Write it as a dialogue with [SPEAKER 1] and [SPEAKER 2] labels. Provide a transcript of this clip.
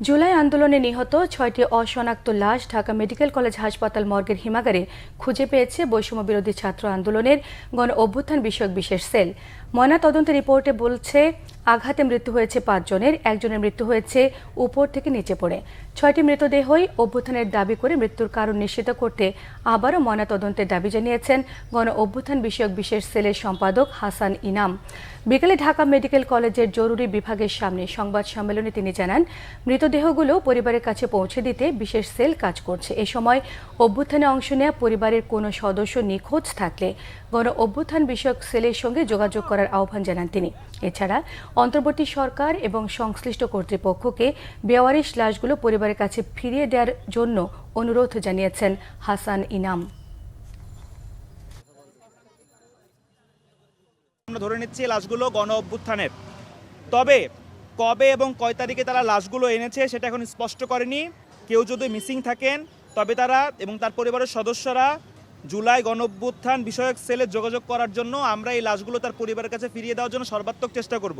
[SPEAKER 1] জুলাই আন্দোলনে নিহত ৬টি অশনাক্ত লাশ ঢাকা মেডিকেল কলেজ হাসপাতাল মর্গের হিমাগারে খুঁজে পেয়েছে বৈষম্য বিরোধী ছাত্র আন্দোলনের গণ অভ্যুত্থান বিষয়ক বিশেষ সেল। ময়নাতদন্ত রিপোর্টে বলছে আঘাতে মৃত্যু হয়েছে ৫ জনের, একজনের মৃত্যু হয়েছে উপর থেকে নিচে পড়ে। ৬টি মৃতদেহই অভ্যুত্থানের দাবি করে মৃত্যুর কারণ নিশ্চিত করতে আবারও ময়নাতদন্তের দাবি জানিয়েছেন গণ অভ্যুত্থান বিষয়ক বিশেষ সেলের সম্পাদক হাসান ইনাম। বিকেলে ঢাকা মেডিকেল কলেজের জরুরি বিভাগের সামনে সংবাদ সম্মেলনে তিনি জানান, মৃতদেহগুলো পরিবারের কাছে পৌঁছে দিতে বিশেষ সেল কাজ করছে। এ সময় অভ্যুত্থানে অংশ নেওয়া পরিবারের কোনো সদস্য নিখোঁজ থাকলে গণ অভ্যুত্থান বিষয়ক সেলের সঙ্গে যোগাযোগ করার আহ্বান জানান তিনি। এছাড়া অন্তর্বর্তী সরকার এবং সংশ্লিষ্ট কর্তৃপক্ষকে বেওয়ারিশ লাশগুলো পরিবারের কাছে ফিরিয়ে দেওয়ার জন্য অনুরোধ জানিয়েছেন হাসান ইনাম।
[SPEAKER 2] আমরা ধরে নিচ্ছি লাশগুলো গণ অভ্যুত্থানের, তবে কবে এবং কয় তারিখে তারা লাশগুলো এনেছে সেটা এখন স্পষ্ট করেনি। কেউ যদি মিসিং থাকেন তবে তারা এবং তার পরিবারের সদস্যরা জুলাই গণ অভ্যুত্থান বিষয়ক সেলে যোগাযোগ করার জন্য আমরা এই লাশগুলো তার পরিবারের কাছে ফিরিয়ে দেওয়ার জন্য সর্বাত্মক চেষ্টা করব।